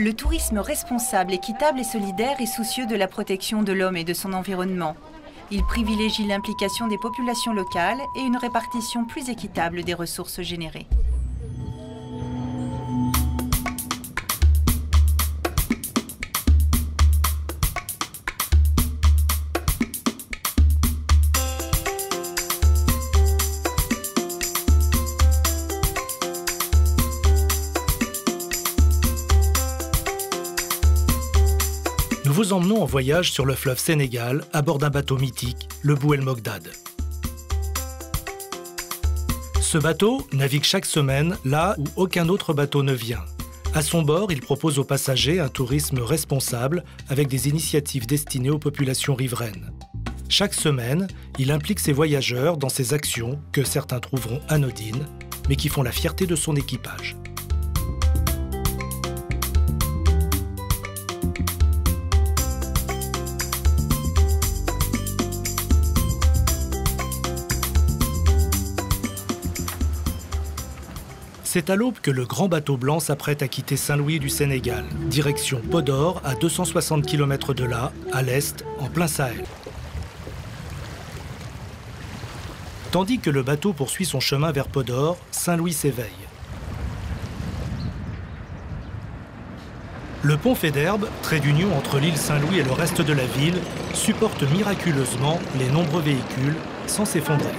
Le tourisme responsable, équitable et solidaire est soucieux de la protection de l'homme et de son environnement. Il privilégie l'implication des populations locales et une répartition plus équitable des ressources générées. Nous vous emmenons en voyage sur le fleuve Sénégal à bord d'un bateau mythique, le Bou El Mogdad. Ce bateau navigue chaque semaine là où aucun autre bateau ne vient. À son bord, il propose aux passagers un tourisme responsable avec des initiatives destinées aux populations riveraines. Chaque semaine, il implique ses voyageurs dans ses actions que certains trouveront anodines, mais qui font la fierté de son équipage. C'est à l'aube que le grand bateau blanc s'apprête à quitter Saint-Louis du Sénégal, direction Podor, à 260 km de là, à l'est, en plein Sahel. Tandis que le bateau poursuit son chemin vers Podor, Saint-Louis s'éveille. Le pont Faidherbe, trait d'union entre l'île Saint-Louis et le reste de la ville, supporte miraculeusement les nombreux véhicules sans s'effondrer.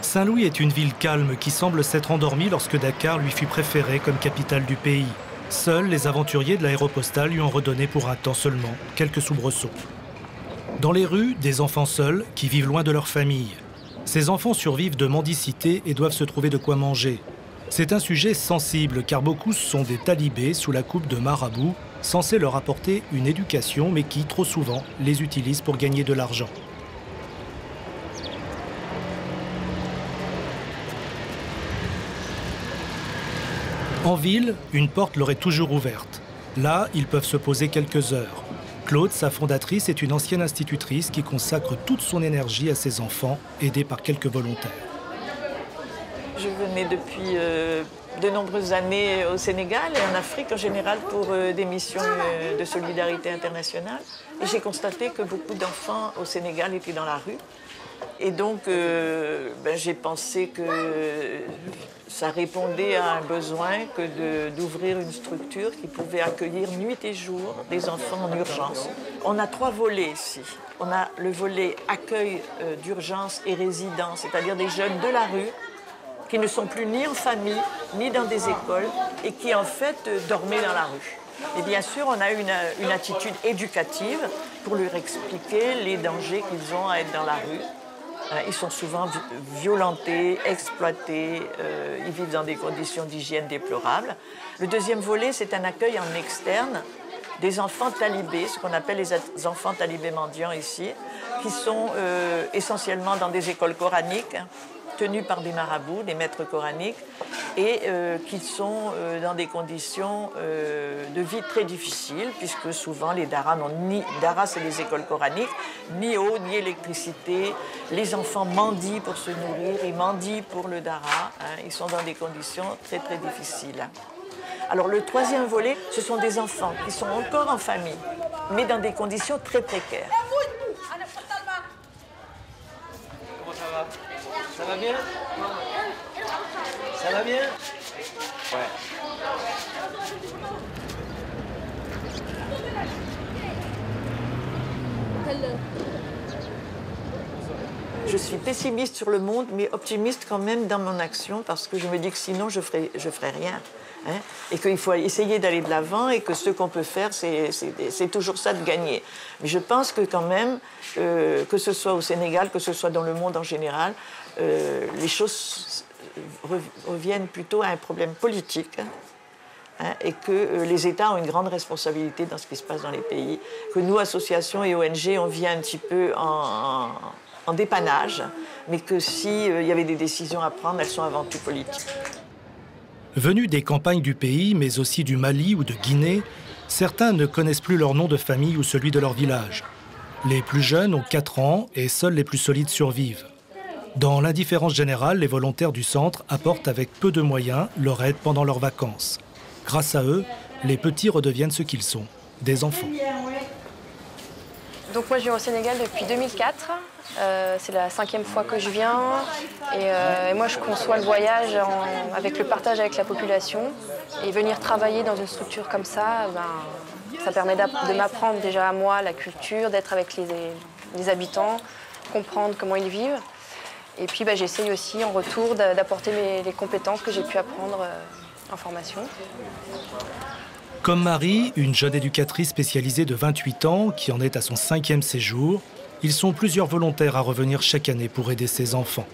Saint-Louis est une ville calme qui semble s'être endormie lorsque Dakar lui fut préférée comme capitale du pays. Seuls les aventuriers de l'aéropostale lui ont redonné pour un temps seulement quelques soubresauts. Dans les rues, des enfants seuls qui vivent loin de leur famille. Ces enfants survivent de mendicité et doivent se trouver de quoi manger. C'est un sujet sensible car beaucoup sont des talibés sous la coupe de marabouts censés leur apporter une éducation mais qui, trop souvent, les utilisent pour gagner de l'argent. En ville, une porte leur est toujours ouverte. Là, ils peuvent se poser quelques heures. Claude, sa fondatrice, est une ancienne institutrice qui consacre toute son énergie à ses enfants, aidée par quelques volontaires. Je venais depuis de nombreuses années au Sénégal et en Afrique en général pour des missions de solidarité internationale. Et j'ai constaté que beaucoup d'enfants au Sénégal étaient dans la rue. Et donc, j'ai pensé que ça répondait à un besoin que d'ouvrir une structure qui pouvait accueillir nuit et jour des enfants en urgence. On a 3 volets ici. On a le volet accueil d'urgence et résidence, c'est-à-dire des jeunes de la rue qui ne sont plus ni en famille, ni dans des écoles, et qui en fait dormaient dans la rue. Et bien sûr, on a une attitude éducative pour leur expliquer les dangers qu'ils ont à être dans la rue. Ils sont souvent violentés, exploités, ils vivent dans des conditions d'hygiène déplorables. Le deuxième volet, c'est un accueil en externe des enfants talibés, ce qu'on appelle les enfants talibés mendiants ici, qui sont essentiellement dans des écoles coraniques, tenues par des marabouts, des maîtres coraniques, et qui sont dans des conditions de vie très difficiles, puisque souvent les daras n'ont ni... Daras, c'est les écoles coraniques, ni eau, ni électricité. Les enfants mendient pour se nourrir, ils mendient pour le dara. Ils sont dans des conditions très, très difficiles. Alors le troisième volet, ce sont des enfants qui sont encore en famille, mais dans des conditions très précaires. Comment ça va? Ça va bien? Ça va bien? Ouais. Je suis pessimiste sur le monde, mais optimiste quand même dans mon action, parce que je me dis que sinon je ferai rien. Hein, et qu'il faut essayer d'aller de l'avant et que ce qu'on peut faire, c'est toujours ça de gagner. Mais je pense que quand même, que ce soit au Sénégal, que ce soit dans le monde en général, les choses reviennent plutôt à un problème politique. Hein, et que les États ont une grande responsabilité dans ce qui se passe dans les pays. Que nous, associations et ONG, on vient un petit peu en dépannage, mais que s'il y avait des décisions à prendre, elles sont avant tout politiques. Venus des campagnes du pays, mais aussi du Mali ou de Guinée, certains ne connaissent plus leur nom de famille ou celui de leur village. Les plus jeunes ont 4 ans et seuls les plus solides survivent. Dans l'indifférence générale, les volontaires du centre apportent avec peu de moyens leur aide pendant leurs vacances. Grâce à eux, les petits redeviennent ce qu'ils sont, des enfants. Donc moi je viens au Sénégal depuis 2004, c'est la 5e fois que je viens et moi je conçois le voyage avec le partage avec la population et venir travailler dans une structure comme ça, ça permet de m'apprendre déjà à moi la culture, d'être avec les habitants, comprendre comment ils vivent et puis j'essaye aussi en retour d'apporter les compétences que j'ai pu apprendre en formation. Comme Marie, une jeune éducatrice spécialisée de 28 ans qui en est à son 5e séjour, ils sont plusieurs volontaires à revenir chaque année pour aider ses enfants.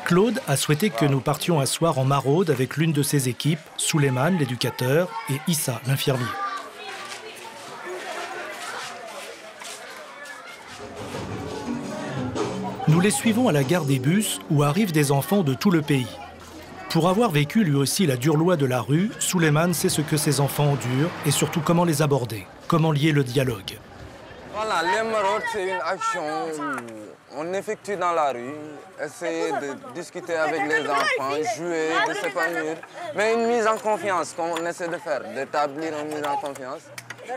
Claude a souhaité que nous partions un soir en maraude avec l'une de ses équipes, Souleymane, l'éducateur, et Issa, l'infirmier. Nous les suivons à la gare des bus où arrivent des enfants de tout le pays. Pour avoir vécu lui aussi la dure loi de la rue, Souleymane sait ce que ses enfants endurent et surtout comment les aborder, comment lier le dialogue. Voilà, les maraudes, c'est une action où on effectue dans la rue, essayer de discuter avec les enfants, jouer, de s'épanouir, mais une mise en confiance qu'on essaie de faire, d'établir une mise en confiance.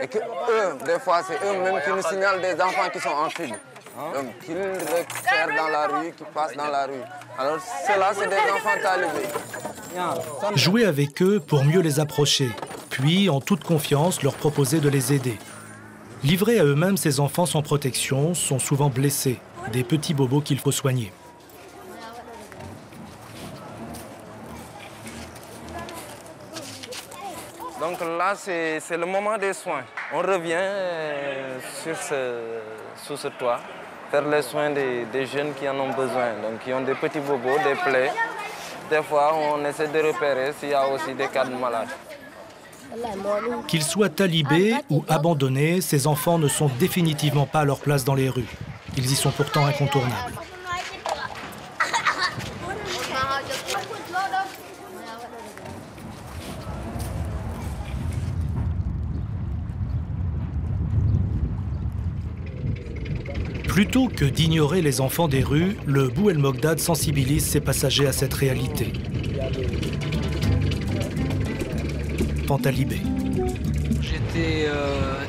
Et que eux, des fois, c'est eux-mêmes qui nous signalent des enfants qui sont en fugue. Donc, qu'ils récupèrent dans la rue, qui passent dans la rue. Alors, ceux-là, c'est des enfants talibés. Jouer avec eux pour mieux les approcher, puis, en toute confiance, leur proposer de les aider. Livrés à eux-mêmes, ces enfants sans protection sont souvent blessés, des petits bobos qu'il faut soigner. Donc là, c'est le moment des soins. On revient sous ce toit, faire les soins des jeunes qui en ont besoin, donc qui ont des petits bobos, des plaies. Des fois, on essaie de repérer s'il y a aussi des cas de malades. Qu'ils soient talibés ou abandonnés, ces enfants ne sont définitivement pas à leur place dans les rues. Ils y sont pourtant incontournables. Plutôt que d'ignorer les enfants des rues, le Bou El Mogdad sensibilise ses passagers à cette réalité. Pantalibé. J'étais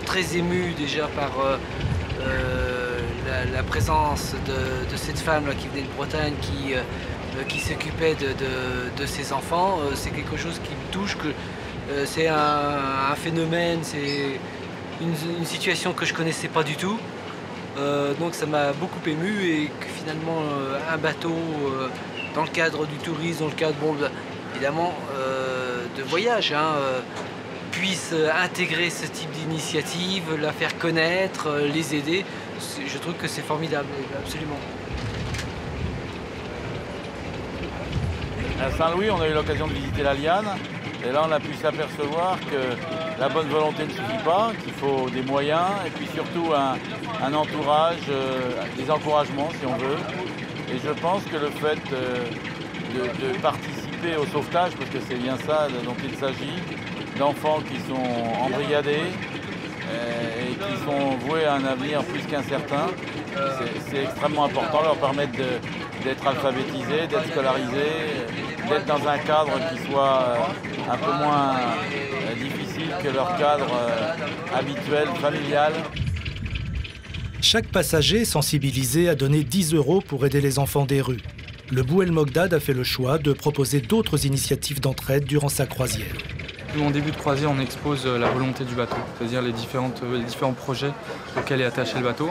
très ému déjà par la présence de cette femme là, qui venait de Bretagne, qui s'occupait de ses enfants. C'est quelque chose qui me touche, c'est un phénomène, c'est une situation que je ne connaissais pas du tout. Donc ça m'a beaucoup ému et que finalement un bateau dans le cadre du tourisme, dans le cadre évidemment de voyage, puisse intégrer ce type d'initiative, la faire connaître, les aider. Je trouve que c'est formidable, absolument. À Saint-Louis, on a eu l'occasion de visiter la Liane. Et là, on a pu s'apercevoir que la bonne volonté ne suffit pas, qu'il faut des moyens et puis surtout un entourage, des encouragements si on veut. Et je pense que le fait de participer au sauvetage, parce que c'est bien ça dont il s'agit, d'enfants qui sont embrigadés et qui sont voués à un avenir plus qu'incertain, c'est extrêmement important, leur permettre d'être alphabétisés, d'être scolarisés, d'être dans un cadre qui soit un peu moins difficile que leur cadre habituel, familial. Chaque passager sensibilisé a donné 10 € pour aider les enfants des rues. Le Bou El Mogdad a fait le choix de proposer d'autres initiatives d'entraide durant sa croisière. Nous, en début de croisière, on expose la volonté du bateau, c'est-à-dire les différents projets auxquels est attaché le bateau.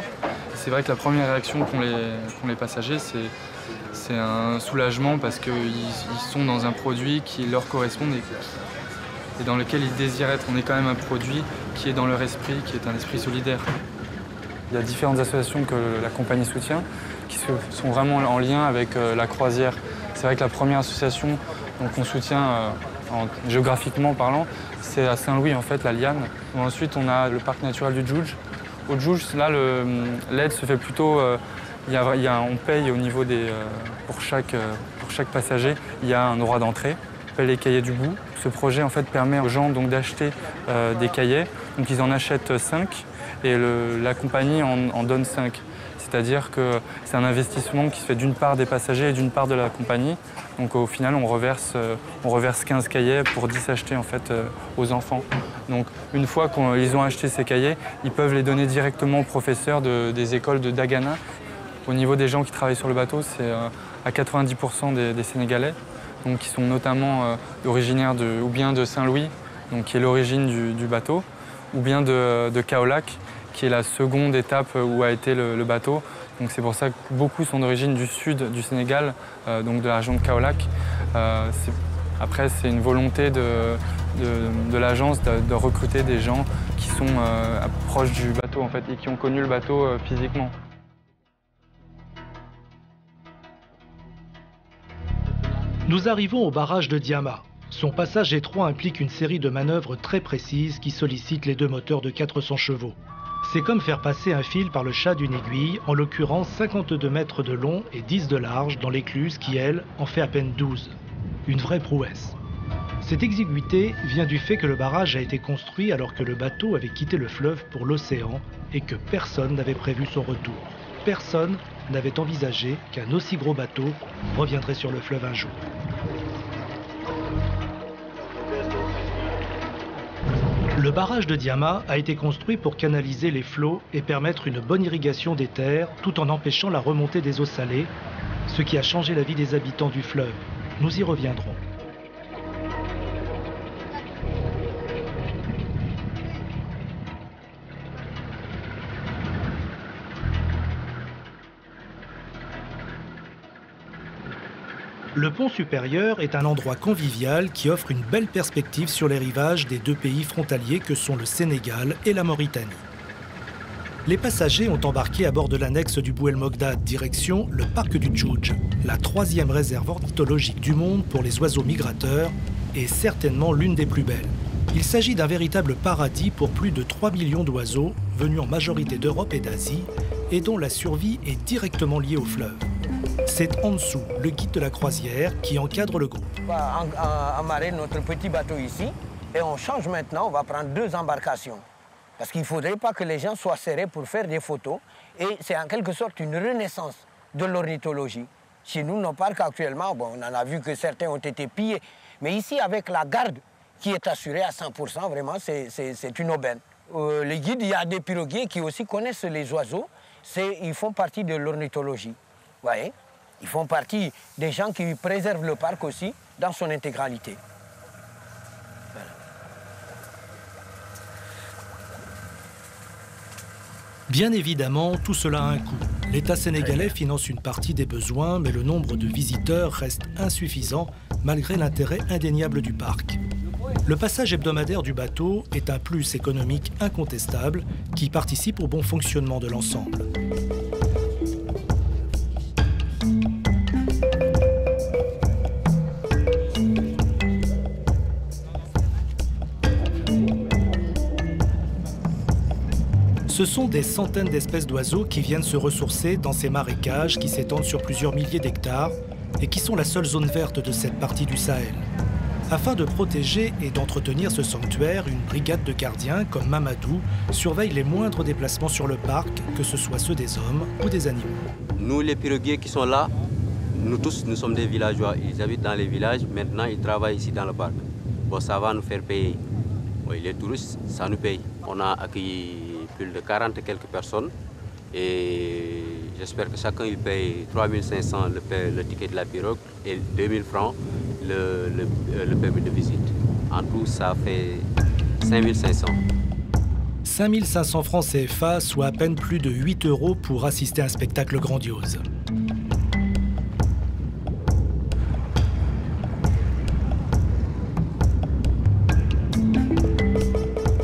C'est vrai que la première réaction qu'ont les passagers, c'est un soulagement parce qu'ils sont dans un produit qui leur correspond et dans lequel ils désirent être. On est quand même un produit qui est dans leur esprit, qui est un esprit solidaire. Il y a différentes associations que la compagnie soutient qui sont vraiment en lien avec la croisière. C'est vrai que la première association qu'on soutient géographiquement parlant, c'est à Saint-Louis, en fait, la Liane. Ensuite, on a le parc naturel du Djoudj. Au Djoudj, là, l'aide se fait plutôt... on paye au niveau pour chaque passager, il y a un droit d'entrée, on appelle les cahiers du Bou. Ce projet en fait, permet aux gens d'acheter des cahiers, donc ils en achètent 5 et la compagnie en donne 5. c'est-à-dire que c'est un investissement qui se fait d'une part des passagers et d'une part de la compagnie. Donc au final, on reverse 15 cahiers pour 10 achetés en fait, aux enfants. Donc une fois qu'ils ont acheté ces cahiers, ils peuvent les donner directement aux professeurs des écoles de Dagana. Au niveau des gens qui travaillent sur le bateau, c'est à 90% des Sénégalais, donc qui sont notamment originaires ou bien de Saint-Louis, donc qui est l'origine du bateau, ou bien de Kaolack, qui est la seconde étape où a été le bateau. Donc c'est pour ça que beaucoup sont d'origine du sud du Sénégal, donc de la région de Kaolack. Après, c'est une volonté de l'agence de recruter des gens qui sont proches du bateau en fait, et qui ont connu le bateau physiquement. Nous arrivons au barrage de Diama. Son passage étroit implique une série de manœuvres très précises qui sollicitent les deux moteurs de 400 chevaux. C'est comme faire passer un fil par le chat d'une aiguille, en l'occurrence 52 mètres de long et 10 de large dans l'écluse qui, elle, en fait à peine 12. Une vraie prouesse. Cette exiguïté vient du fait que le barrage a été construit alors que le bateau avait quitté le fleuve pour l'océan et que personne n'avait prévu son retour. Personne n'avait envisagé qu'un aussi gros bateau reviendrait sur le fleuve un jour. Le barrage de Diama a été construit pour canaliser les flots et permettre une bonne irrigation des terres tout en empêchant la remontée des eaux salées, ce qui a changé la vie des habitants du fleuve. Nous y reviendrons. Le pont supérieur est un endroit convivial qui offre une belle perspective sur les rivages des deux pays frontaliers que sont le Sénégal et la Mauritanie. Les passagers ont embarqué à bord de l'annexe du Bouel Mogdad, direction le parc du Djoudj, la 3e réserve ornithologique du monde pour les oiseaux migrateurs et certainement l'une des plus belles. Il s'agit d'un véritable paradis pour plus de 3 millions d'oiseaux venus en majorité d'Europe et d'Asie et dont la survie est directement liée au fleuve. C'est Ansou, le guide de la croisière, qui encadre le groupe. On va amarrer notre petit bateau ici et on change maintenant, on va prendre 2 embarcations. Parce qu'il ne faudrait pas que les gens soient serrés pour faire des photos. Et c'est en quelque sorte une renaissance de l'ornithologie. Chez nous, nos parcs actuellement, bon, on en a vu que certains ont été pillés. Mais ici, avec la garde qui est assurée à 100%, vraiment, c'est une aubaine. Les guides, il y a des piroguiers qui aussi connaissent les oiseaux. Ils font partie de l'ornithologie. Vous voyez ? Ils font partie des gens qui préservent le parc aussi dans son intégralité. Voilà. Bien évidemment, tout cela a un coût. L'État sénégalais finance une partie des besoins, mais le nombre de visiteurs reste insuffisant malgré l'intérêt indéniable du parc. Le passage hebdomadaire du bateau est un plus économique incontestable qui participe au bon fonctionnement de l'ensemble. Ce sont des centaines d'espèces d'oiseaux qui viennent se ressourcer dans ces marécages qui s'étendent sur plusieurs milliers d'hectares et qui sont la seule zone verte de cette partie du Sahel. Afin de protéger et d'entretenir ce sanctuaire, une brigade de gardiens, comme Mamadou, surveille les moindres déplacements sur le parc, que ce soit ceux des hommes ou des animaux. Nous, les piroguiers qui sont là, nous tous, nous sommes des villageois. Ils habitent dans les villages, maintenant ils travaillent ici dans le parc. Bon, ça va nous faire payer. Oui, les touristes, ça nous paye. On a accueilli plus de 40 et quelques personnes et j'espère que chacun il paye 3500 le ticket de la pirogue et 2000 francs le permis de visite. En tout, ça fait 5500. 5500 francs CFA, soit à peine plus de 8 € pour assister à un spectacle grandiose.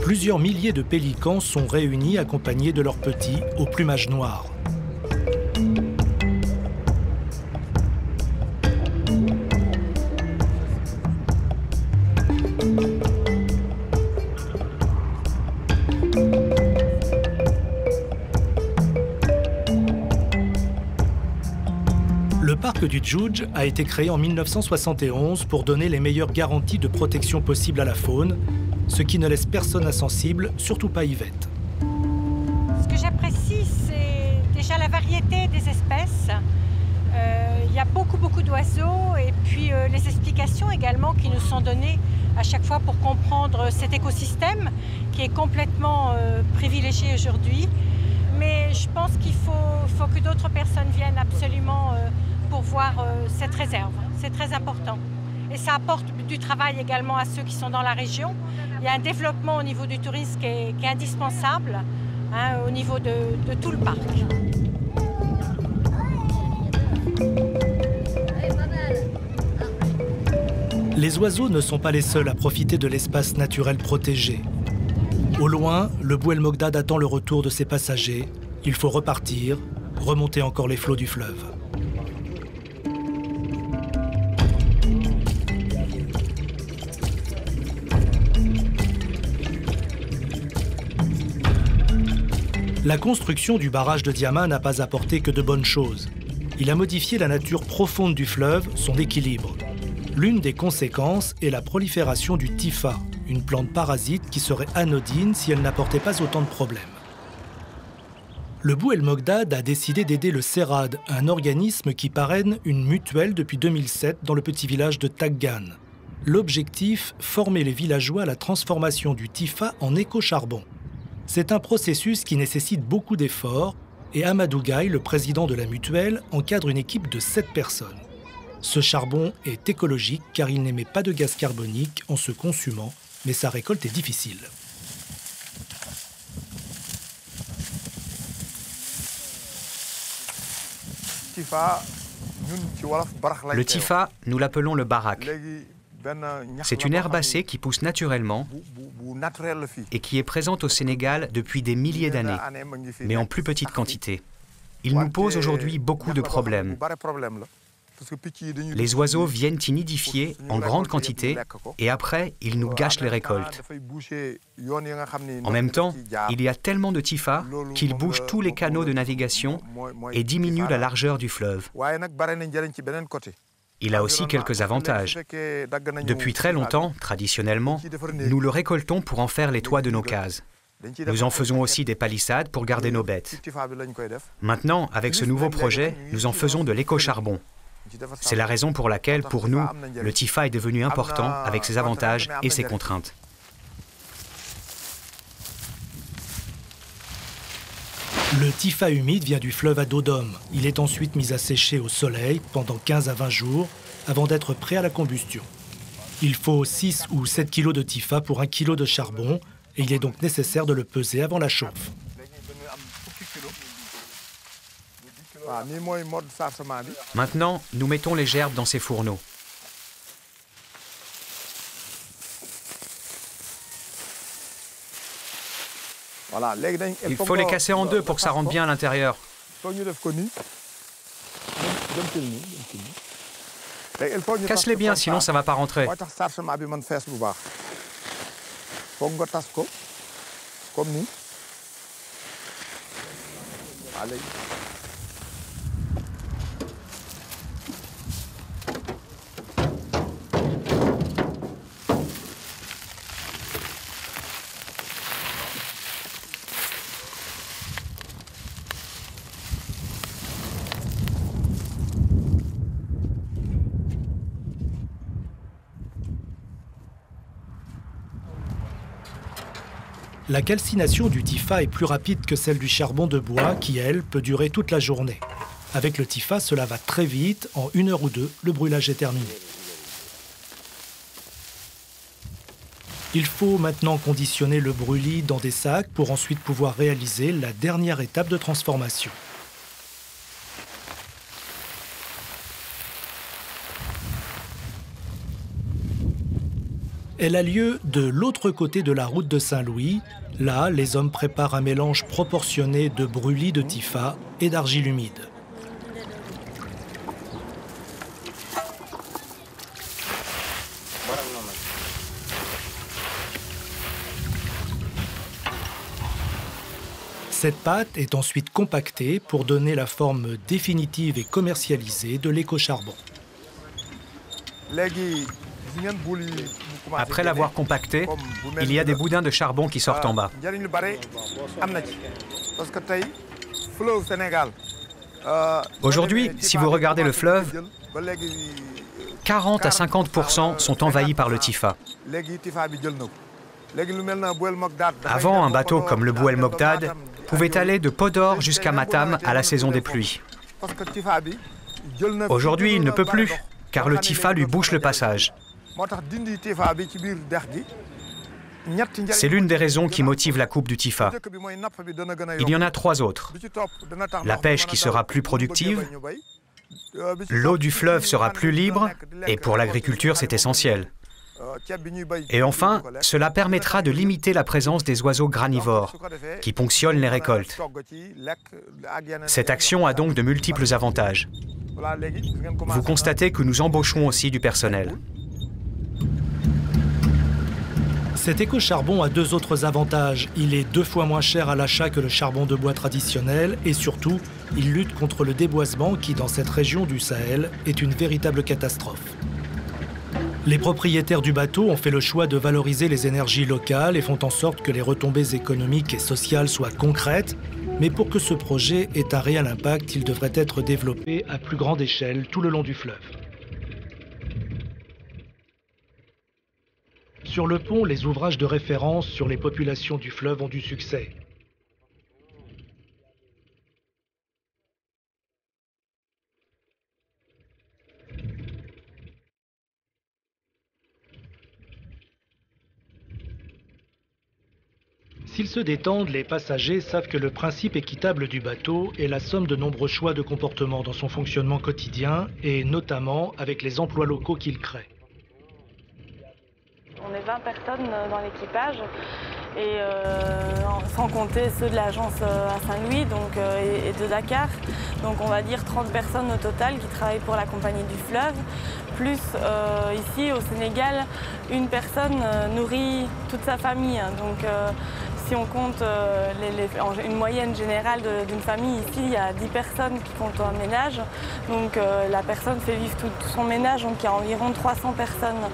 Plusieurs milliers de pélicans sont réunis accompagnés de leurs petits au plumage noir. Le parc du Djoudj a été créé en 1971 pour donner les meilleures garanties de protection possible à la faune, ce qui ne laisse personne insensible, surtout pas Yvette. Ce que j'apprécie, c'est déjà la variété des espèces. Il y a beaucoup d'oiseaux et puis les explications également qui nous sont données à chaque fois pour comprendre cet écosystème qui est complètement privilégié aujourd'hui. Mais je pense qu'il faut que d'autres personnes viennent absolument pour voir cette réserve. C'est très important. Et ça apporte du travail également à ceux qui sont dans la région. Il y a un développement au niveau du tourisme qui est indispensable, hein, au niveau de tout le parc. Les oiseaux ne sont pas les seuls à profiter de l'espace naturel protégé. Au loin, le Bou El Mogdad attend le retour de ses passagers. Il faut repartir, remonter encore les flots du fleuve. La construction du barrage de Diama n'a pas apporté que de bonnes choses. Il a modifié la nature profonde du fleuve, son équilibre. L'une des conséquences est la prolifération du Tifa, une plante parasite qui serait anodine si elle n'apportait pas autant de problèmes. Le Bou El Mogdad a décidé d'aider le CERAD, un organisme qui parraine une mutuelle depuis 2007 dans le petit village de Taggan. L'objectif, former les villageois à la transformation du Tifa en éco-charbon. C'est un processus qui nécessite beaucoup d'efforts et Amadou Gaye, le président de la mutuelle, encadre une équipe de 7 personnes. Ce charbon est écologique car il n'émet pas de gaz carbonique en se consumant, mais sa récolte est difficile. Le Tifa, nous l'appelons le barak. C'est une herbacée qui pousse naturellement et qui est présente au Sénégal depuis des milliers d'années, mais en plus petite quantité. Il nous pose aujourd'hui beaucoup de problèmes. Les oiseaux viennent y nidifier en grande quantité et après, ils nous gâchent les récoltes. En même temps, il y a tellement de Tifa qu'il bouche tous les canaux de navigation et diminue la largeur du fleuve. Il a aussi quelques avantages. Depuis très longtemps, traditionnellement, nous le récoltons pour en faire les toits de nos cases. Nous en faisons aussi des palissades pour garder nos bêtes. Maintenant, avec ce nouveau projet, nous en faisons de l'éco-charbon. C'est la raison pour laquelle, pour nous, le Tifa est devenu important avec ses avantages et ses contraintes. Le Tifa humide vient du fleuve à dos d'homme. Il est ensuite mis à sécher au soleil pendant 15 à 20 jours avant d'être prêt à la combustion. Il faut 6 ou 7 kg de Tifa pour 1 kg de charbon et il est donc nécessaire de le peser avant la chauffe. Maintenant, nous mettons les gerbes dans ces fourneaux. Il faut les casser en deux pour que ça rentre bien à l'intérieur. Casse-les bien, sinon ça ne va pas rentrer. La calcination du Tifa est plus rapide que celle du charbon de bois qui, elle, peut durer toute la journée. Avec le Tifa, cela va très vite. En 1 heure ou 2, le brûlage est terminé. Il faut maintenant conditionner le brûlis dans des sacs pour ensuite pouvoir réaliser la dernière étape de transformation. Elle a lieu de l'autre côté de la route de Saint-Louis. Là, les hommes préparent un mélange proportionné de brûlis de Tifa et d'argile humide. Cette pâte est ensuite compactée pour donner la forme définitive et commercialisée de l'éco-charbon. Après l'avoir compacté, il y a des boudins de charbon qui sortent en bas. Aujourd'hui, si vous regardez le fleuve, 40 à 50% sont envahis par le Tifa. Avant, un bateau comme le Bou El Mogdad pouvait aller de Podor jusqu'à Matam à la saison des pluies. Aujourd'hui, il ne peut plus, car le Tifa lui bouche le passage. C'est l'une des raisons qui motive la coupe du Tifa. Il y en a 3 autres. La pêche qui sera plus productive, l'eau du fleuve sera plus libre, et pour l'agriculture, c'est essentiel. Et enfin, cela permettra de limiter la présence des oiseaux granivores, qui ponctionnent les récoltes. Cette action a donc de multiples avantages. Vous constatez que nous embaucherons aussi du personnel. Cet éco-charbon a 2 autres avantages. Il est 2 fois moins cher à l'achat que le charbon de bois traditionnel et surtout, il lutte contre le déboisement qui, dans cette région du Sahel, est une véritable catastrophe. Les propriétaires du bateau ont fait le choix de valoriser les énergies locales et font en sorte que les retombées économiques et sociales soient concrètes. Mais pour que ce projet ait un réel impact, il devrait être développé à plus grande échelle tout le long du fleuve. Sur le pont, les ouvrages de référence sur les populations du fleuve ont du succès. S'ils se détendent, les passagers savent que le principe équitable du bateau est la somme de nombreux choix de comportement dans son fonctionnement quotidien et notamment avec les emplois locaux qu'il crée. On est 20 personnes dans l'équipage, et sans compter ceux de l'agence à Saint-Louis et de Dakar. Donc on va dire 30 personnes au total qui travaillent pour la compagnie du fleuve. Plus ici au Sénégal, une personne nourrit toute sa famille. Donc si on compte une moyenne générale d'une famille, ici il y a 10 personnes qui comptent un ménage. Donc la personne fait vivre tout son ménage, donc il y a environ 300 personnes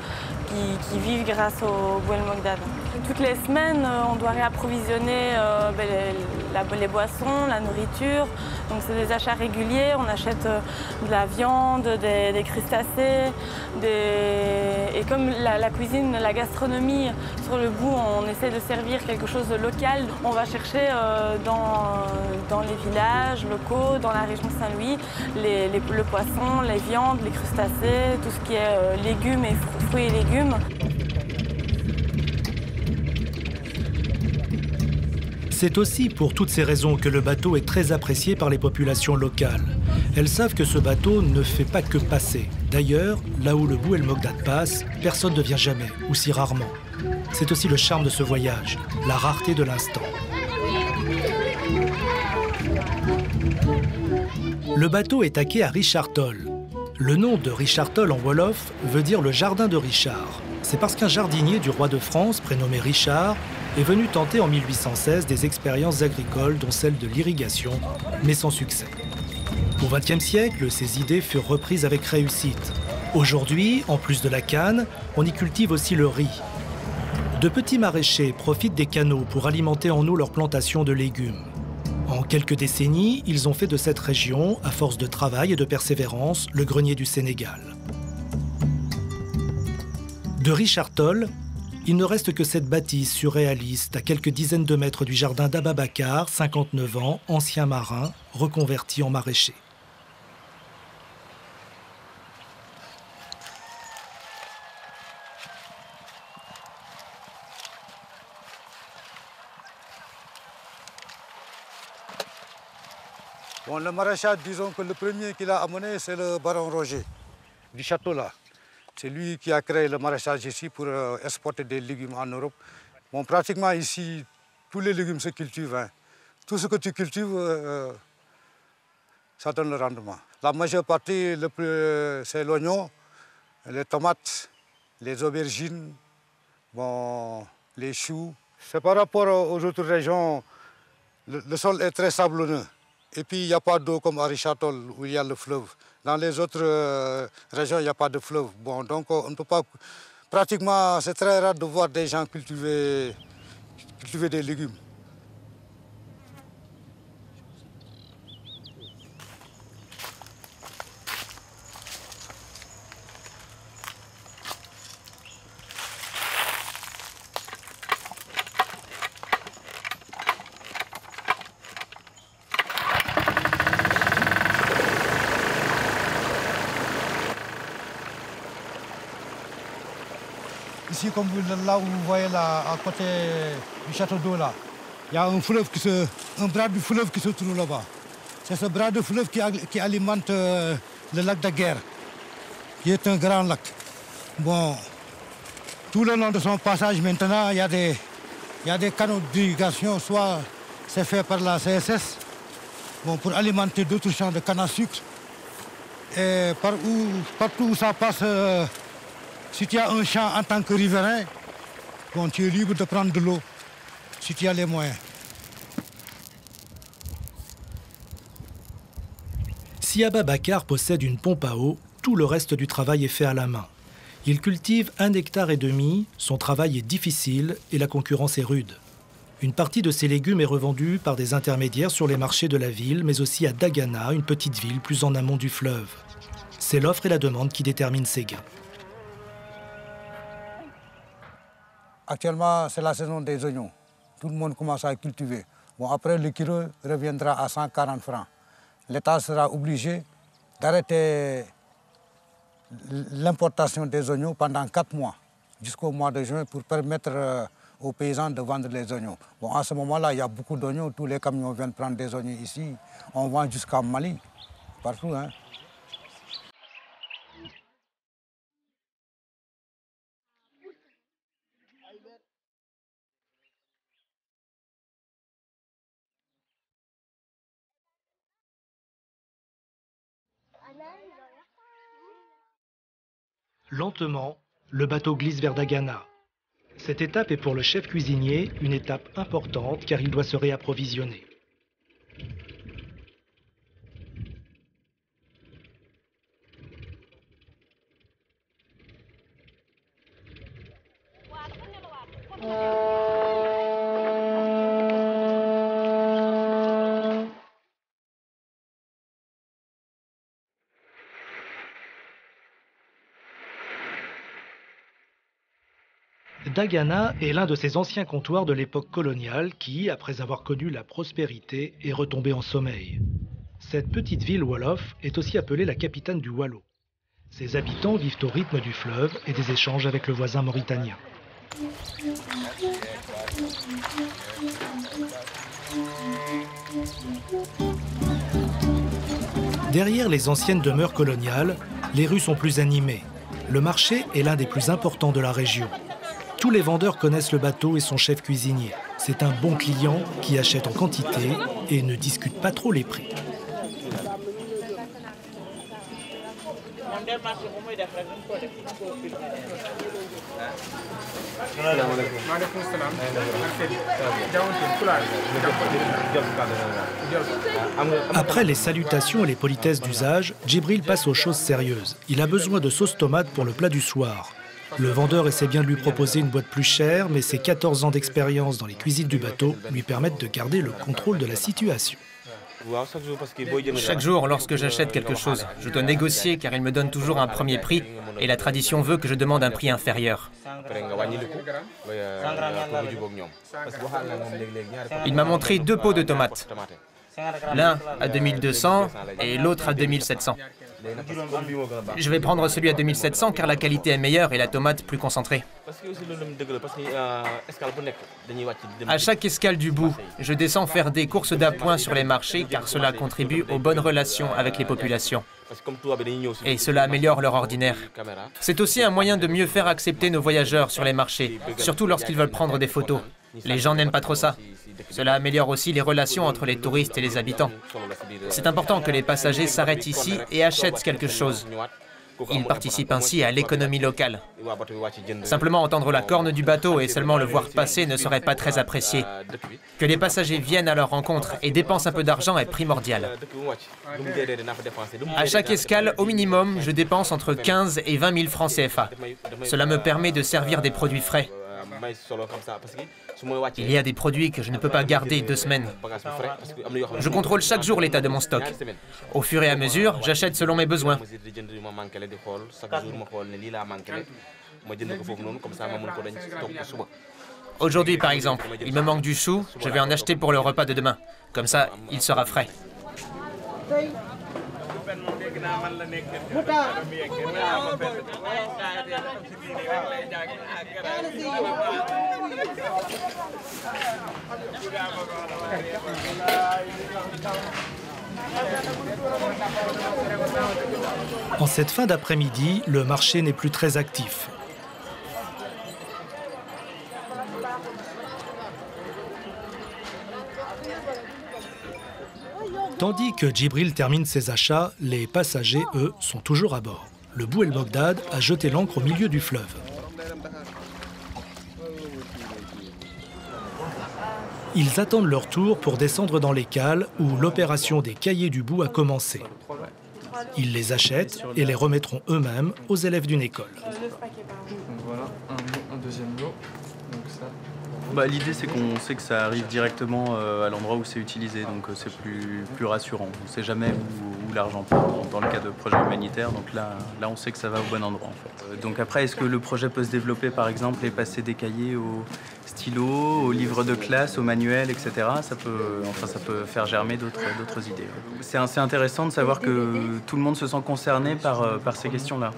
qui vivent grâce au Bou El Mogdad. Toutes les semaines, on doit réapprovisionner les boissons, la nourriture. Donc c'est des achats réguliers, on achète de la viande, des crustacés. Et comme la cuisine, la gastronomie sur le bout, on essaie de servir quelque chose de local. On va chercher dans les villages locaux, dans la région de Saint-Louis, le poisson, les viandes, les crustacés, tout ce qui est légumes et fruits et légumes. C'est aussi pour toutes ces raisons que le bateau est très apprécié par les populations locales. Elles savent que ce bateau ne fait pas que passer. D'ailleurs, là où le Bou El Mogdad passe, personne ne vient jamais, ou si rarement. C'est aussi le charme de ce voyage, la rareté de l'instant. Le bateau est taqué à Richard Toll. Le nom de Richard Toll en wolof veut dire le jardin de Richard. C'est parce qu'un jardinier du roi de France, prénommé Richard, est venu tenter en 1816 des expériences agricoles, dont celle de l'irrigation, mais sans succès. Au XXe siècle, ces idées furent reprises avec réussite. Aujourd'hui, en plus de la canne, on y cultive aussi le riz. De petits maraîchers profitent des canaux pour alimenter en eau leurs plantations de légumes. En quelques décennies, ils ont fait de cette région, à force de travail et de persévérance, le grenier du Sénégal. De Richard Toll, il ne reste que cette bâtisse surréaliste à quelques dizaines de mètres du jardin d'Ababacar, 59 ans, ancien marin, reconverti en maraîcher. Bon, le maraîchage, disons que le premier qu'il a amené, c'est le baron Roger, du château là. C'est lui qui a créé le maraîchage ici pour exporter des légumes en Europe. Bon, pratiquement ici, tous les légumes se cultivent. Hein. Tout ce que tu cultives, ça donne le rendement. La majeure partie, c'est l'oignon, les tomates, les aubergines, bon, les choux. C'est par rapport aux autres régions, le sol est très sablonneux. Et puis, il n'y a pas d'eau comme à Richard Toll, où il y a le fleuve. Dans les autres régions, il n'y a pas de fleuve. Bon, donc, on ne peut pas... Pratiquement, c'est très rare de voir des gens cultiver des légumes. Ici, comme là où vous voyez là, à côté du château d'eau, là, il y a un bras du fleuve qui se trouve là-bas. C'est ce bras de fleuve qui alimente le lac de Guerre, qui est un grand lac. Bon, tout le long de son passage maintenant, il y a des canaux d'irrigation, soit c'est fait par la CSS, bon, pour alimenter d'autres champs de canne à sucre. Et partout où ça passe, si tu as un champ en tant que riverain, bon, tu es libre de prendre de l'eau, si tu as les moyens. Si Abba Bakar possède une pompe à eau, tout le reste du travail est fait à la main. Il cultive 1,5 hectare, son travail est difficile et la concurrence est rude. Une partie de ses légumes est revendue par des intermédiaires sur les marchés de la ville, mais aussi à Dagana, une petite ville plus en amont du fleuve. C'est l'offre et la demande qui déterminent ses gains. Actuellement, c'est la saison des oignons. Tout le monde commence à cultiver. Bon, après, le kilo reviendra à 140 francs. L'État sera obligé d'arrêter l'importation des oignons pendant 4 mois, jusqu'au mois de juin, pour permettre aux paysans de vendre les oignons. Bon, à ce moment-là, il y a beaucoup d'oignons. Tous les camions viennent prendre des oignons ici. On vend jusqu'à Mali, partout, hein. Lentement, le bateau glisse vers Dagana. Cette étape est pour le chef cuisinier une étape importante car il doit se réapprovisionner. Dagana est l'un de ces anciens comptoirs de l'époque coloniale qui, après avoir connu la prospérité, est retombé en sommeil. Cette petite ville wolof est aussi appelée la capitale du Waalo. Ses habitants vivent au rythme du fleuve et des échanges avec le voisin mauritanien. Derrière les anciennes demeures coloniales, les rues sont plus animées. Le marché est l'un des plus importants de la région. Tous les vendeurs connaissent le bateau et son chef cuisinier. C'est un bon client qui achète en quantité et ne discute pas trop les prix. Après les salutations et les politesses d'usage, Djibril passe aux choses sérieuses. Il a besoin de sauce tomate pour le plat du soir. Le vendeur essaie bien de lui proposer une boîte plus chère, mais ses 14 ans d'expérience dans les cuisines du bateau lui permettent de garder le contrôle de la situation. Chaque jour, lorsque j'achète quelque chose, je dois négocier car il me donne toujours un premier prix et la tradition veut que je demande un prix inférieur. Il m'a montré 2 pots de tomates. L'un à 2200 et l'autre à 2700. Je vais prendre celui à 2700 car la qualité est meilleure et la tomate plus concentrée. À chaque escale du bout, je descends faire des courses d'appoint sur les marchés car cela contribue aux bonnes relations avec les populations. Et cela améliore leur ordinaire. C'est aussi un moyen de mieux faire accepter nos voyageurs sur les marchés, surtout lorsqu'ils veulent prendre des photos. Les gens n'aiment pas trop ça. Cela améliore aussi les relations entre les touristes et les habitants. C'est important que les passagers s'arrêtent ici et achètent quelque chose. Ils participent ainsi à l'économie locale. Simplement entendre la corne du bateau et seulement le voir passer ne serait pas très apprécié. Que les passagers viennent à leur rencontre et dépensent un peu d'argent est primordial. À chaque escale, au minimum, je dépense entre 15 et 20 000 francs CFA. Cela me permet de servir des produits frais. Il y a des produits que je ne peux pas garder 2 semaines. Je contrôle chaque jour l'état de mon stock. Au fur et à mesure, j'achète selon mes besoins. Aujourd'hui, par exemple, il me manque du chou, je vais en acheter pour le repas de demain. Comme ça, il sera frais. En cette fin d'après-midi, le marché n'est plus très actif. Tandis que Djibril termine ses achats, les passagers, eux, sont toujours à bord. Le Bou El Mogdad a jeté l'ancre au milieu du fleuve. Ils attendent leur tour pour descendre dans les cales où l'opération des cahiers du Bou a commencé. Ils les achètent et les remettront eux-mêmes aux élèves d'une école. Donc voilà, un deuxième lot. Donc ça. L'idée, c'est qu'on sait que ça arrive directement à l'endroit où c'est utilisé, donc c'est plus rassurant. On ne sait jamais où l'argent part dans le cas de projets humanitaires, donc là, on sait que ça va au bon endroit en fait. Donc après, est-ce que le projet peut se développer par exemple et passer des cahiers au stylo, aux livres de classe, aux manuels, etc. Ça peut faire germer d'autres idées. C'est assez intéressant de savoir que tout le monde se sent concerné par ces questions-là.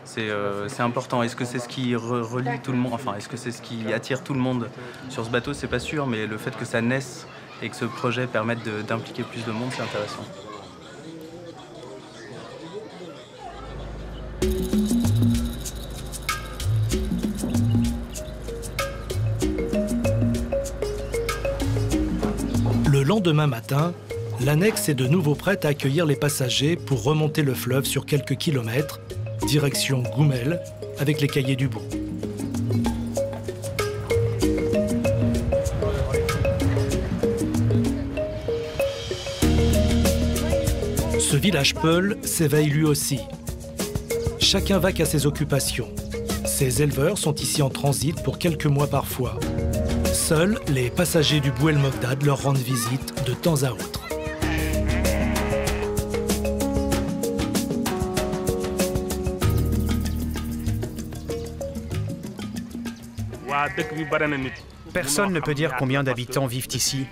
C'est important. Est-ce que c'est ce qui relie tout le monde, enfin, est-ce que c'est ce qui attire tout le monde sur ce bateau? C'est pas sûr, mais le fait que ça naisse et que ce projet permette d'impliquer plus de monde, c'est intéressant. Le lendemain matin, l'annexe est de nouveau prête à accueillir les passagers pour remonter le fleuve sur quelques kilomètres, direction Goumel, avec les cahiers du Bou. Ce village Peul s'éveille lui aussi. Chacun vaque à ses occupations. Ces éleveurs sont ici en transit pour quelques mois parfois. Seuls les passagers du Bou El Mogdad leur rendent visite de temps à autre. Personne ne peut dire combien d'habitants vivent ici,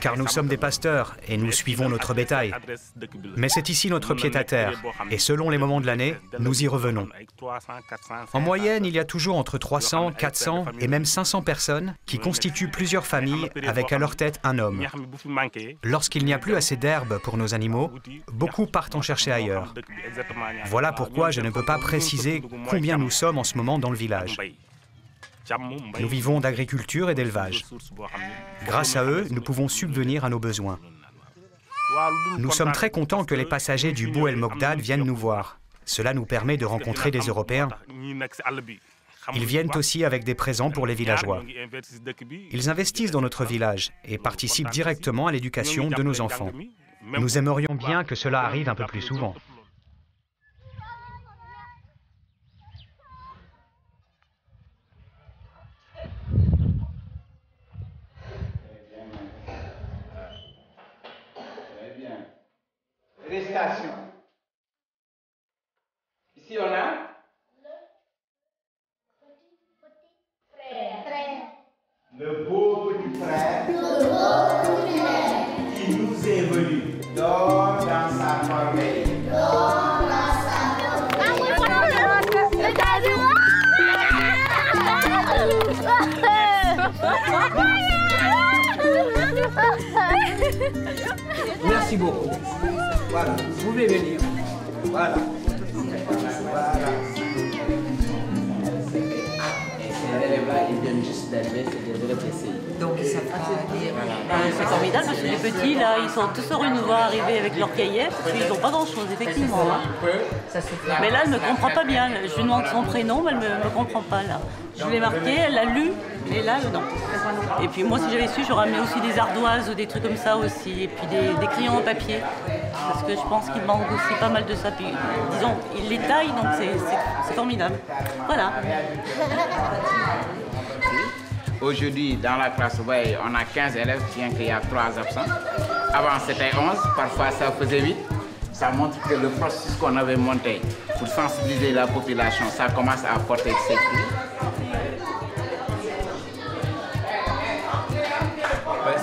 car nous sommes des pasteurs et nous suivons notre bétail. Mais c'est ici notre pied-à-terre, et selon les moments de l'année, nous y revenons. En moyenne, il y a toujours entre 300, 400 et même 500 personnes qui constituent plusieurs familles avec à leur tête un homme. Lorsqu'il n'y a plus assez d'herbe pour nos animaux, beaucoup partent en chercher ailleurs. Voilà pourquoi je ne peux pas préciser combien nous sommes en ce moment dans le village. Nous vivons d'agriculture et d'élevage. Grâce à eux, nous pouvons subvenir à nos besoins. Nous sommes très contents que les passagers du Bou El Mogdad viennent nous voir. Cela nous permet de rencontrer des Européens. Ils viennent aussi avec des présents pour les villageois. Ils investissent dans notre village et participent directement à l'éducation de nos enfants. Nous aimerions bien que cela arrive un peu plus souvent. Station. Ici on a le beau petit frère qui nous est venu. Dors dans sa corbeille. Merci beaucoup. Voilà, vous pouvez venir. Voilà. Voilà. Ces élèves-là, ils viennent juste d'arriver, c'est des élèves d'essai. Donc ils savent pas lire. C'est formidable parce que les petits, là, ils sont tous heureux de nous voir arriver avec leur cahier, parce qu'ils n'ont pas grand-chose, effectivement. Mais là, elle ne me comprend pas bien. Je lui demande son prénom, mais elle ne me comprend pas, là. Je l'ai marqué, elle l'a lu, et là, non. Et puis moi, si j'avais su, j'aurais amené aussi des ardoises ou des trucs comme ça aussi, et puis des crayons en papier. Parce que je pense qu'il manque aussi pas mal de ça. Puis, disons, il les taille, donc c'est formidable. Voilà. Aujourd'hui, dans la classe, vous voyez, on a 15 élèves, bien qu'il y a 3 absents. Avant, c'était 11, parfois ça faisait 8. Ça montre que le processus qu'on avait monté pour sensibiliser la population, ça commence à porter ses fruits.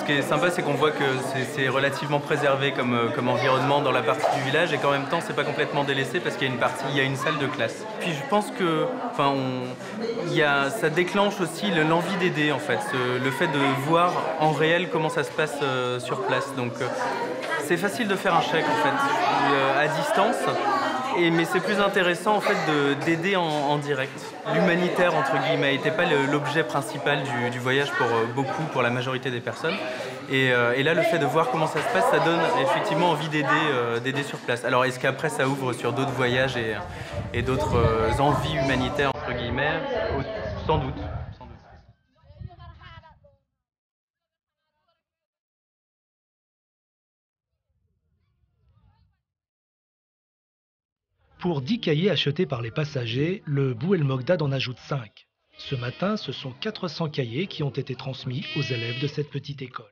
qui est sympa, c'est qu'on voit que c'est relativement préservé comme environnement dans la partie du village et qu'en même temps, c'est pas complètement délaissé parce qu'il y a une salle de classe. Puis je pense que, ça déclenche aussi l'envie d'aider en fait, le fait de voir en réel comment ça se passe sur place. Donc c'est facile de faire un chèque en fait, à distance. Mais c'est plus intéressant en fait d'aider en direct. L'humanitaire entre guillemets n'était pas l'objet principal du voyage pour la majorité des personnes. Et là, le fait de voir comment ça se passe, ça donne effectivement envie d'aider sur place. Alors est-ce qu'après ça ouvre sur d'autres voyages et d'autres envies humanitaires entre guillemets? Sans doute. Pour 10 cahiers achetés par les passagers, le Bou El Mogdad en ajoute 5. Ce matin, ce sont 400 cahiers qui ont été transmis aux élèves de cette petite école.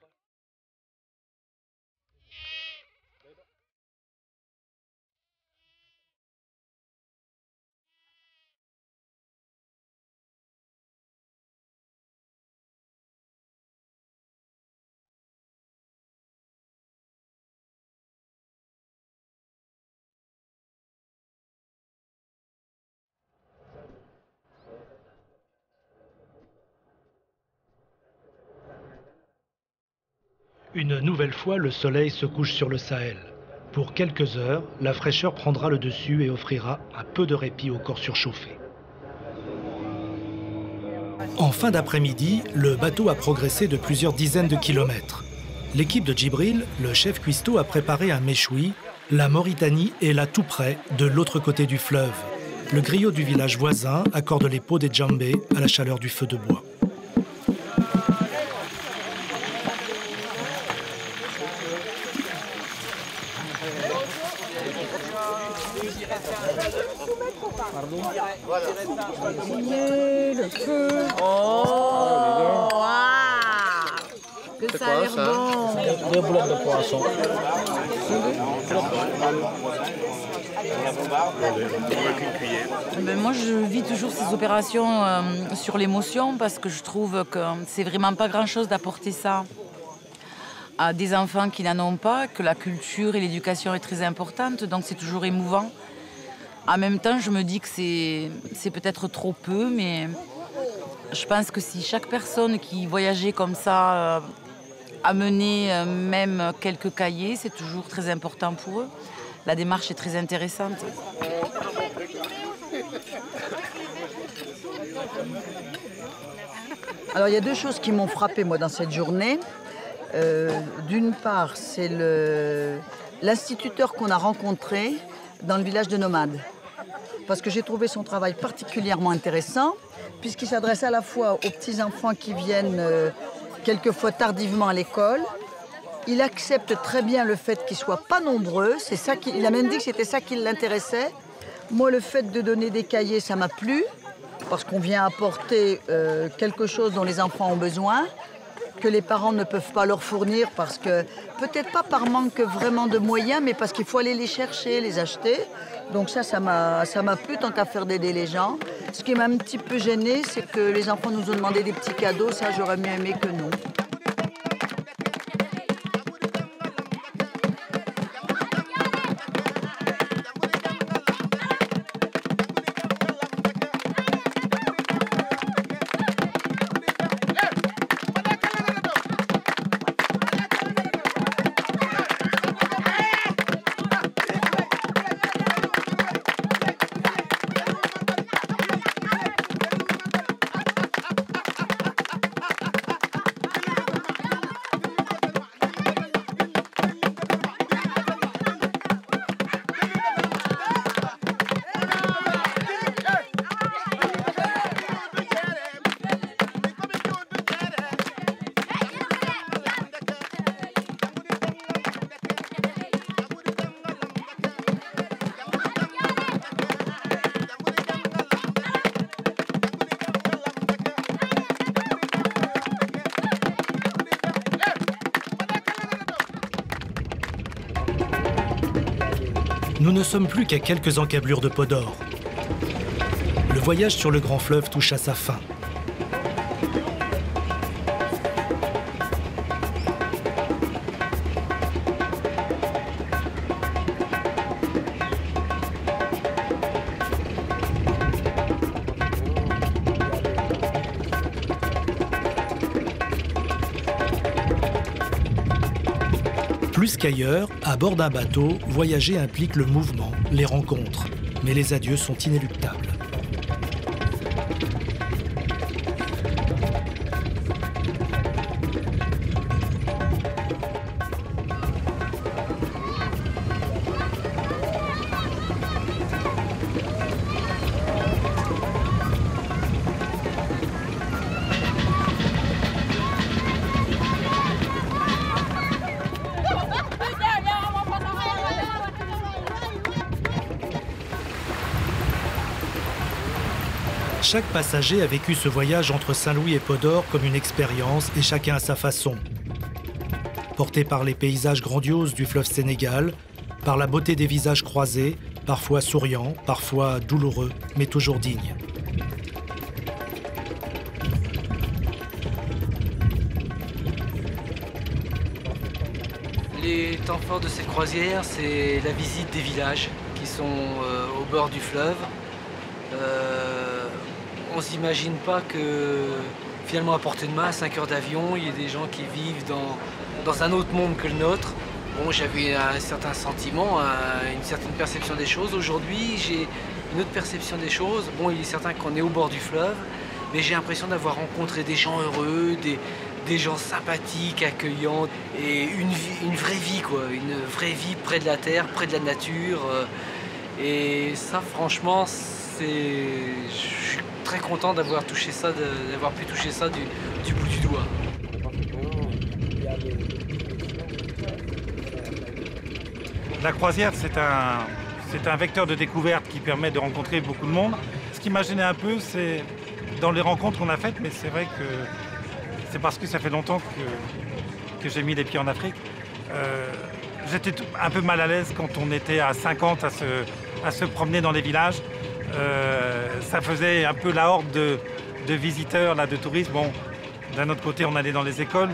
Une nouvelle fois, le soleil se couche sur le Sahel. Pour quelques heures, la fraîcheur prendra le dessus et offrira un peu de répit au corps surchauffé. En fin d'après-midi, le bateau a progressé de plusieurs dizaines de kilomètres. L'équipe de Djibril, le chef cuistot, a préparé un méchoui. La Mauritanie est là tout près, de l'autre côté du fleuve. Le griot du village voisin accorde les pots des djembés à la chaleur du feu de bois. Le feu. Oh, wow. Que ça a l'air bon. 2 blocs de poisson. Moi, je vis toujours ces opérations sur l'émotion parce que je trouve que c'est vraiment pas grand-chose d'apporter ça à des enfants qui n'en ont pas, que la culture et l'éducation est très importante, donc c'est toujours émouvant. En même temps, je me dis que c'est peut-être trop peu, mais je pense que si chaque personne qui voyageait comme ça amenait même quelques cahiers, c'est toujours très important pour eux. La démarche est très intéressante. Alors, il y a 2 choses qui m'ont frappée, moi, dans cette journée. D'une part, c'est l'instituteur qu'on a rencontré dans le village de nomades. Parce que j'ai trouvé son travail particulièrement intéressant, puisqu'il s'adresse à la fois aux petits-enfants qui viennent quelquefois tardivement à l'école. Il accepte très bien le fait qu'ils ne soient pas nombreux. Il a même dit que c'était ça qui l'intéressait. Moi, le fait de donner des cahiers, ça m'a plu, parce qu'on vient apporter quelque chose dont les enfants ont besoin, que les parents ne peuvent pas leur fournir, parce que, peut-être pas par manque vraiment de moyens, mais parce qu'il faut aller les chercher, les acheter. Donc ça m'a plu tant qu'à faire d'aider les gens. Ce qui m'a un petit peu gêné, c'est que les enfants nous ont demandé des petits cadeaux. Ça, j'aurais mieux aimé que non. Nous ne sommes plus qu'à quelques encablures de Podor. Le voyage sur le grand fleuve touche à sa fin. Plus qu'ailleurs, à bord d'un bateau, voyager implique le mouvement, les rencontres. Mais les adieux sont inéluctables. Chaque passager a vécu ce voyage entre Saint-Louis et Podor comme une expérience et chacun à sa façon. Porté par les paysages grandioses du fleuve Sénégal, par la beauté des visages croisés, parfois souriants, parfois douloureux, mais toujours dignes. Les temps forts de cette croisière, c'est la visite des villages qui sont au bord du fleuve. On ne s'imagine pas que finalement à portée de main, à 5 heures d'avion, il y ait des gens qui vivent dans un autre monde que le nôtre. Bon, j'avais un certain sentiment, une certaine perception des choses. Aujourd'hui, j'ai une autre perception des choses. Bon, il est certain qu'on est au bord du fleuve, mais j'ai l'impression d'avoir rencontré des gens heureux, des gens sympathiques, accueillants, et une vraie vie, quoi. Une vraie vie près de la terre, près de la nature. Et ça, franchement, je suis très content d'avoir touché ça, d'avoir pu toucher ça du bout du doigt. La croisière, c'est un vecteur de découverte qui permet de rencontrer beaucoup de monde. Ce qui m'a gêné un peu, c'est dans les rencontres qu'on a faites, mais c'est vrai que c'est parce que ça fait longtemps que j'ai mis les pieds en Afrique. J'étais un peu mal à l'aise quand on était à 50 à se promener dans les villages. Ça faisait un peu la horde de visiteurs, là, de touristes. Bon, d'un autre côté, on allait dans les écoles.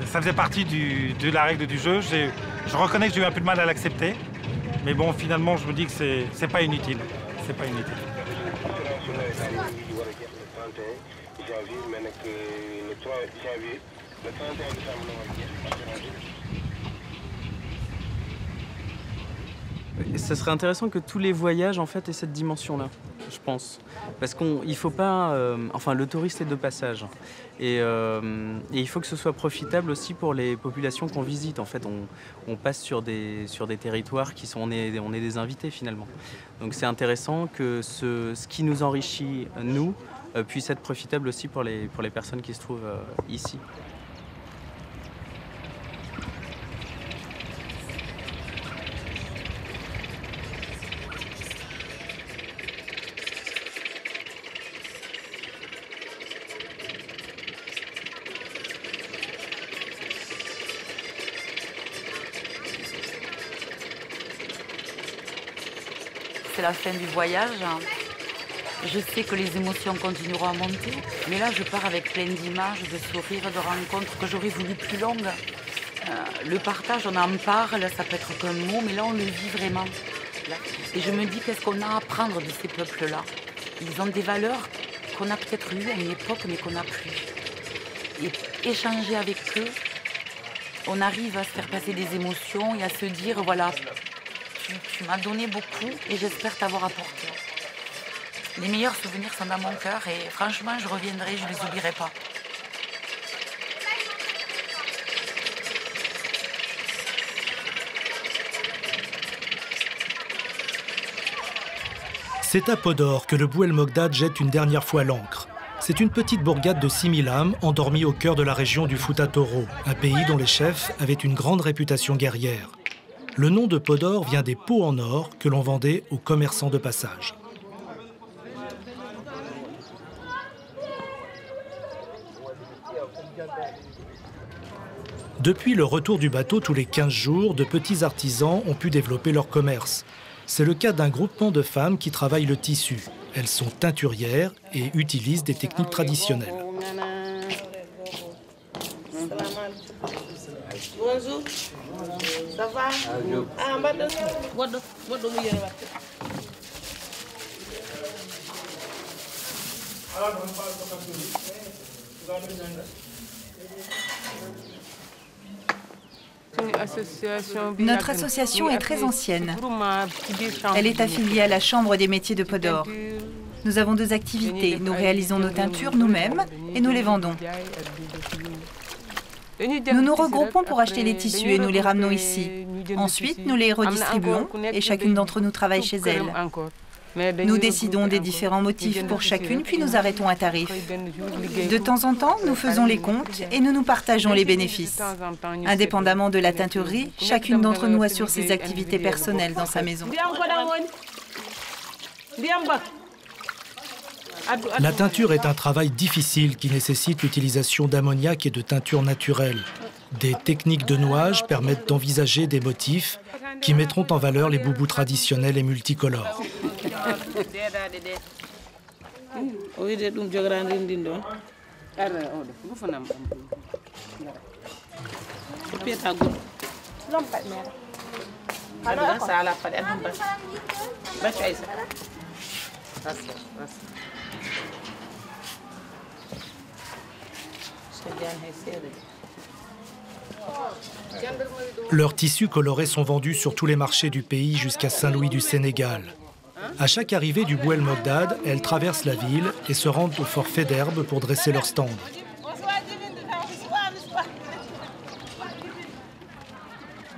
Ça faisait partie de la règle du jeu. Je reconnais que j'ai eu un peu de mal à l'accepter. Mais bon, finalement, je me dis que c'est pas inutile. C'est pas inutile. Ce serait intéressant que tous les voyages en fait aient cette dimension-là, je pense. Parce qu'il faut pas... enfin, le touriste est de passage. Et il faut que ce soit profitable aussi pour les populations qu'on visite. En fait, on passe sur des territoires qui sont... On est des invités finalement. Donc c'est intéressant que ce qui nous enrichit, nous, puisse être profitable aussi pour les personnes qui se trouvent ici. C'est la fin du voyage. Je sais que les émotions continueront à monter, mais là je pars avec plein d'images, de sourires, de rencontres que j'aurais voulu plus longues. Le partage, on en parle, ça peut être qu'un mot, mais là on le vit vraiment. Et je me dis qu'est-ce qu'on a à apprendre de ces peuples-là. Ils ont des valeurs qu'on a peut-être eues à une époque, mais qu'on n'a plus. Et échanger avec eux, on arrive à se faire passer des émotions et à se dire, voilà, tu m'as donné beaucoup et j'espère t'avoir apporté. Les meilleurs souvenirs sont dans mon cœur et franchement, je reviendrai, je ne les oublierai pas. C'est à Podor que le Bouel Mogdad jette une dernière fois l'ancre. C'est une petite bourgade de 6000 âmes endormie au cœur de la région du Fouta Toro, un pays dont les chefs avaient une grande réputation guerrière. Le nom de Podor vient des pots en or que l'on vendait aux commerçants de passage. Depuis le retour du bateau tous les 15 jours, de petits artisans ont pu développer leur commerce. C'est le cas d'un groupement de femmes qui travaillent le tissu. Elles sont teinturières et utilisent des techniques traditionnelles. Bonjour. Ça va? Ah, madame. Notre association est très ancienne. Elle est affiliée à la Chambre des métiers de Podor. Nous avons 2 activités. Nous réalisons nos teintures nous-mêmes et nous les vendons. Nous nous regroupons pour acheter les tissus et nous les ramenons ici. Ensuite, nous les redistribuons et chacune d'entre nous travaille chez elle. Nous décidons des différents motifs pour chacune, puis nous arrêtons un tarif. De temps en temps, nous faisons les comptes et nous nous partageons les bénéfices. Indépendamment de la teinturerie, chacune d'entre nous assure ses activités personnelles dans sa maison. La teinture est un travail difficile qui nécessite l'utilisation d'ammoniac et de teintures naturelles. Des techniques de nouage permettent d'envisager des motifs qui mettront en valeur les boubous traditionnels et multicolores. Leurs tissus colorés sont vendus sur tous les marchés du pays jusqu'à Saint-Louis du Sénégal. À chaque arrivée du Bouel Mogdad, elles traversent la ville et se rendent au fort Faidherbe pour dresser leur stand.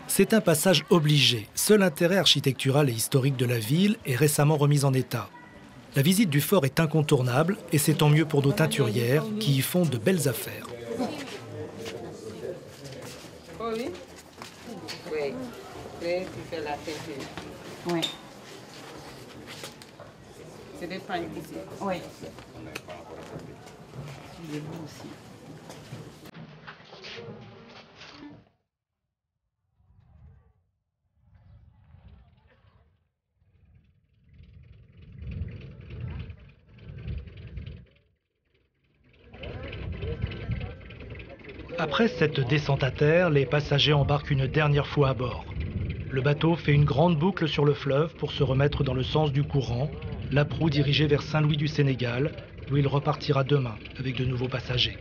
C'est un passage obligé. Seul intérêt architectural et historique de la ville est récemment remis en état. La visite du fort est incontournable et c'est tant mieux pour nos teinturières qui y font de belles affaires. Oui. Oui. Tu fais la teinture. Oui. C'est des pagnes ici. Oui. Il est beau aussi. Après cette descente à terre, les passagers embarquent une dernière fois à bord. Le bateau fait une grande boucle sur le fleuve pour se remettre dans le sens du courant, la proue dirigée vers Saint-Louis du Sénégal, où il repartira demain avec de nouveaux passagers.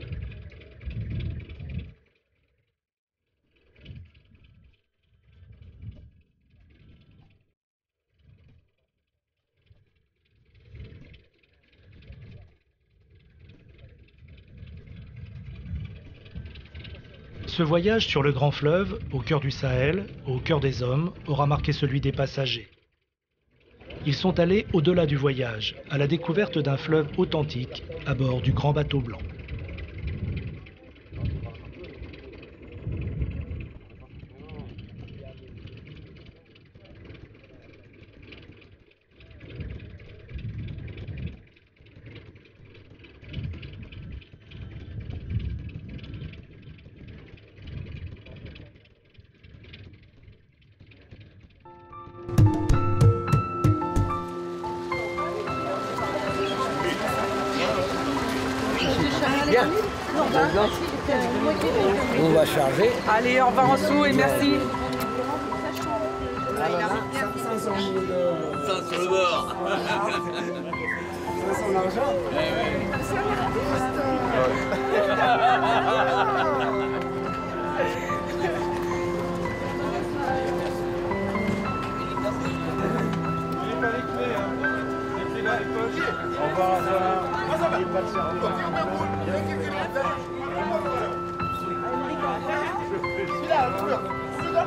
Ce voyage sur le grand fleuve, au cœur du Sahel, au cœur des hommes, aura marqué celui des passagers. Ils sont allés au-delà du voyage, à la découverte d'un fleuve authentique, à bord du grand bateau blanc. Bien. On va charger. Allez, au revoir en dessous et merci. Ça sur le bord. C'est son argent. Au revoir. Celui-là,